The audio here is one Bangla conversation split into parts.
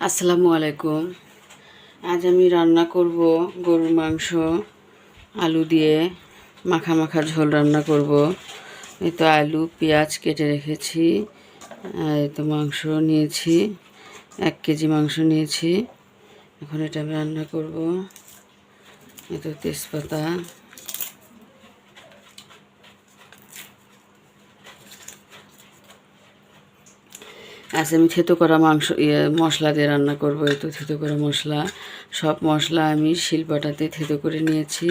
আসসালামু আলাইকুম। আজ আমি রান্না করব গরুর মাংস আলু দিয়ে মাখা মাখা ঝোল রান্না করব। এই তো আলু পেঁয়াজ কেটে রেখেছি। এই তো মাংস নিয়েছি, 1 কেজি মাংস নিয়েছি। এখন এটা আমি রান্না করব। এই তো তেজপাতা, আজ আমি থেতো করা মাংস মশলা দিয়ে রান্না করব। এই তো থেতো করা মশলা, সব মশলা আমি শিলপাটাতে থেতো করে নিয়েছি।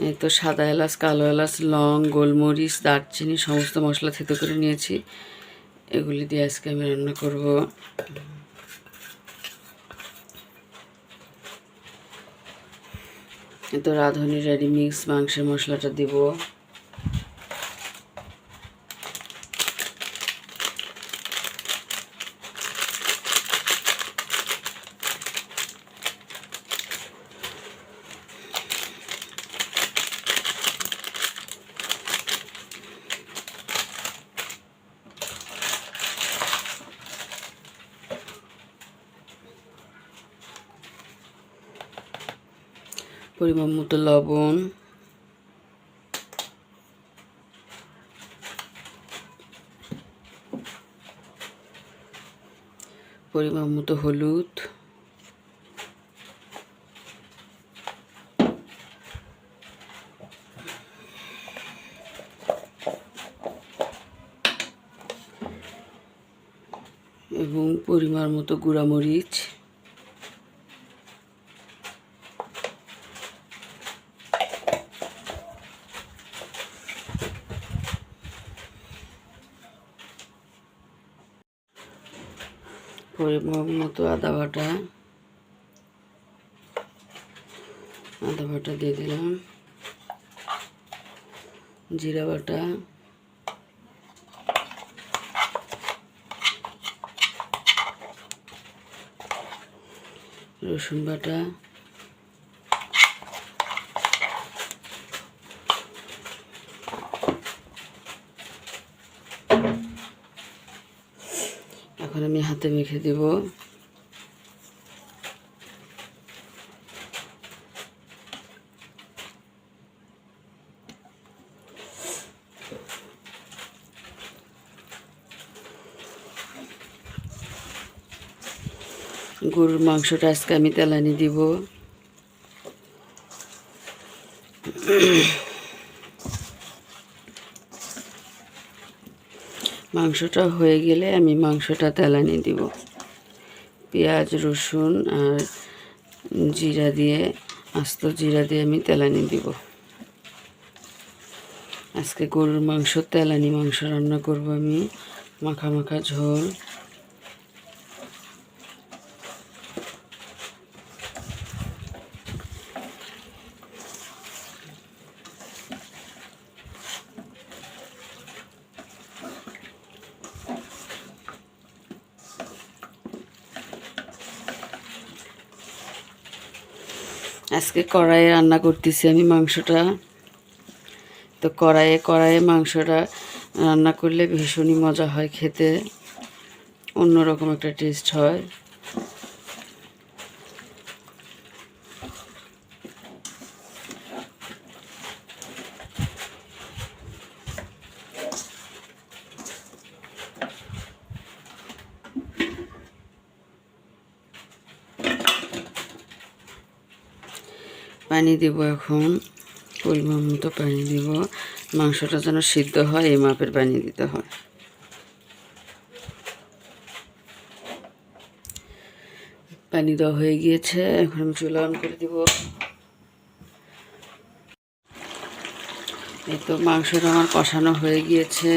এই তো সাদা এলাচ, কালো এলাচ, লং, গোলমরিচ, দারচিনি সমস্ত মশলা থেতো করে নিয়েছি। এগুলি দিয়ে আজকে আমি রান্না করব। এই তো রাঁধুনি রেডি মিক্স মাংসের মশলাটা দিব। পরিমাণ মতো লবণ, পরিমাণ মতো হলুদ, এবং পরিমাণ মতো গুঁড়ামরিচ, পরিমাণ মতো আদা বাটা দিয়ে দিলাম, জিরা বাটা, রসুন বাটা, এখন আমি হাতে মেখে দেব। গরুর মাংসটা আজকে আমি তেলানি দিব। মাংসটা হয়ে গেলে আমি মাংসটা তেলানি দিব। পেঁয়াজ, রসুন আর জিরা দিয়ে, আস্ত জিরা দিয়ে আমি তেলানি দিব। আজকে গরুর মাংস তেলানি মাংস রান্না করব আমি, মাখা মাখা ঝোল। আজকে কড়াইয়ে রান্না করতেছি আমি মাংসটা। তো কড়াইয়ে মাংসটা রান্না করলে ভীষণই মজা হয় খেতে, অন্যরকম একটা টেস্ট হয়। পানি দেব, এখন পরিমাণ মতো পানি দিব। মাংসটা যেন সিদ্ধ হয় এই মাপের পানি দিতে হয়। পানি দেওয়া হয়ে গিয়েছে, এখন আমি চুলা অন করে দিব। এই তো মাংসটা আমার কষানো হয়ে গিয়েছে।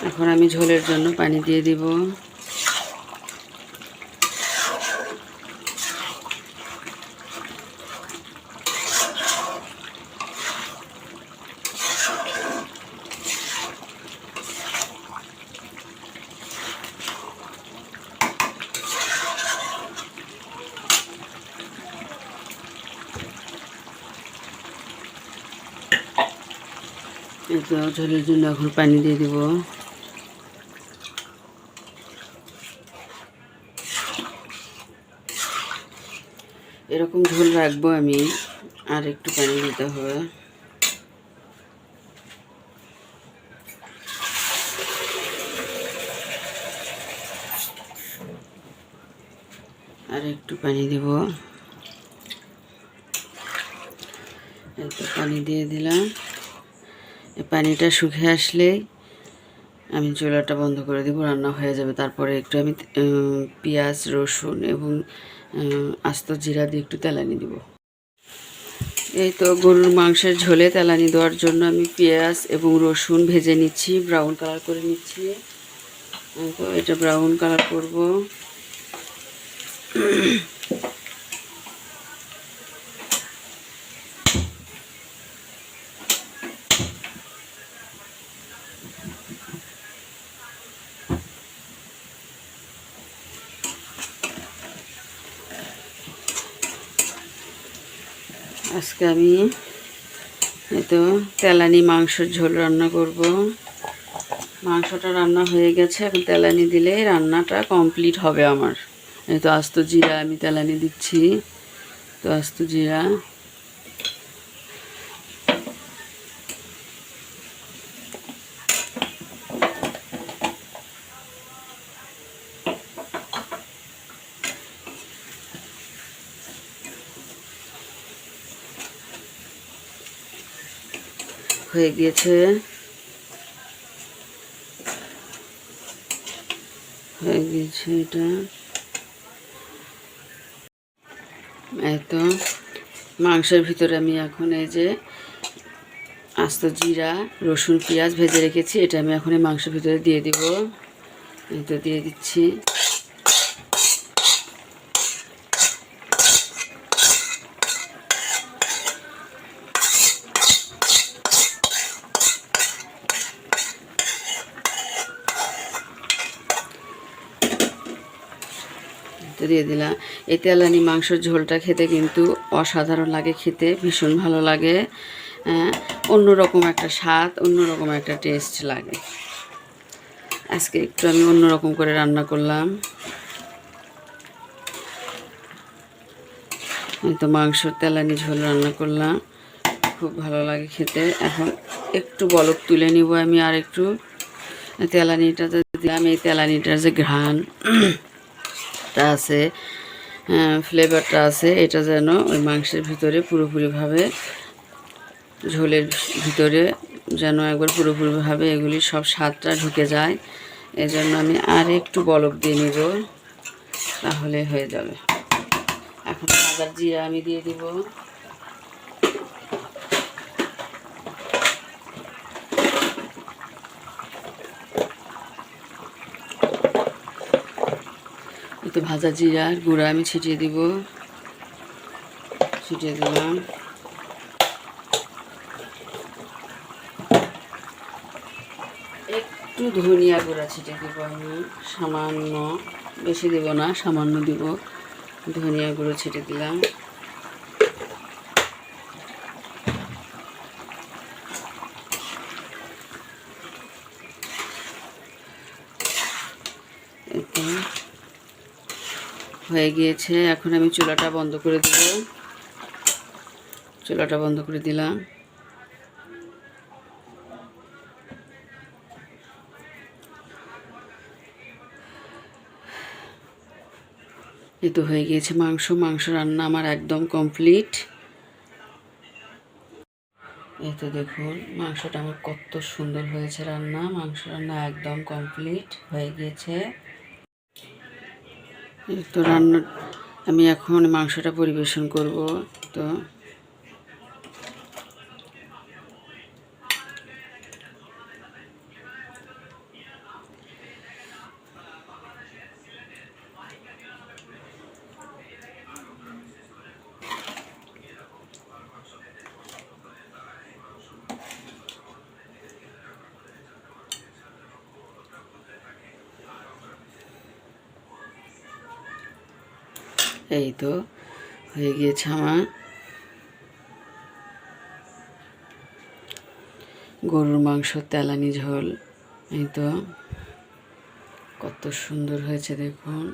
এখন আমি ঝোলের জন্য পানি দিয়ে দিব। এই তো ঝোলের জন্য এখন পানি দিয়ে দিব। এরকম ঝোল রাখবো আমি, আর একটু পানি দিতে হবে। আর একটু পানি দিব, একটু পানি দিয়ে দিলাম। এই পানিটা শুকিয়ে আসলেই আমি চুলাটা বন্ধ করে দেবো, রান্না হয়ে যাবে। তারপরে একটু আমি পেঁয়াজ, রসুন এবং আস্ত জিরা দিয়ে একটু তেলানি দিব। এই তো গরুর মাংসের ঝোলে তেলানি দেওয়ার জন্য আমি পেঁয়াজ এবং রসুন ভেজে নিচ্ছি, ব্রাউন কালার করে নিচ্ছি। তো এটা ব্রাউন কালার করব। আজকে আমি এই তো তেলানি মাংসের ঝোল রান্না করব। মাংসটা রান্না হয়ে গেছে, এখন তেলানি দিলে রান্নাটা কমপ্লিট হবে আমার। এই তো আস্ত জিরা আমি তেলানি দিচ্ছি, তো আস্ত জিরা। হয়ে গিয়েছে, হয়ে গিয়েছে এটা। এই তো মাংসের ভিতরে আমি এখন এই যে আস্ত জিরা, রসুন, পেঁয়াজ ভেজে রেখেছি, এটা আমি এখন এই মাংসের ভিতরে দিয়ে দিব। এই তো দিয়ে দিচ্ছি। দিয়ে দিলাম। এই তেলানি মাংসের ঝোলটা খেতে কিন্তু অসাধারণ লাগে, খেতে ভীষণ ভালো লাগে। অন্যরকম একটা স্বাদ, অন্যরকম একটা টেস্ট লাগে। আজকে একটু আমি অন্যরকম করে রান্না করলাম। এই তো মাংসর তেলানি ঝোল রান্না করলাম, খুব ভালো লাগে খেতে। এখন একটু বলক তুলে নিব আমি, আর একটু তেলানিটা দিলাম। এই তেলানিটার যে ঘ্রাণটা আছে, ফ্লেভারটা আছে, এটা যেন ওই মাংসের ভিতরে পুরোপুরিভাবে, ঝোলের ভিতরে যেন একবার পুরোপুরিভাবে এগুলি সব স্বাদটা ঢুকে যায়। এই জন্য আমি আর একটু বলক দিয়ে নিব, তাহলে হয়ে যাবে। এখন ভাজা জিরা আমি দিয়ে দিব। একটু ভাজা জিরার গুঁড়া আমি ছিটিয়ে দিব, ছিটিয়ে দিলাম। একটু ধনিয়া গুঁড়া ছিটিয়ে দিব আমি, সামান্য, বেশি দেব না, সামান্য দিব। ধনিয়া গুঁড়ো ছিটিয়ে দিলাম। হয়ে গিয়েছে, এখন আমি চুলাটা বন্ধ করে দেব। চুলাটা বন্ধ করে দিলাম। এই তো হয়ে গিয়েছে মাংস রান্না আমার একদম কমপ্লিট। এই তো দেখুন মাংসটা আমার কত সুন্দর হয়েছে রান্না। মাংস রান্না একদম কমপ্লিট হয়ে গিয়েছে। এই তো রান্না আমি এখন মাংসটা পরিবেশন করব। তো এই তো হয়ে গিয়েছে আমার গরুর মাংস তেলানি ঝোল। এই তো কত সুন্দর হয়েছে দেখুন।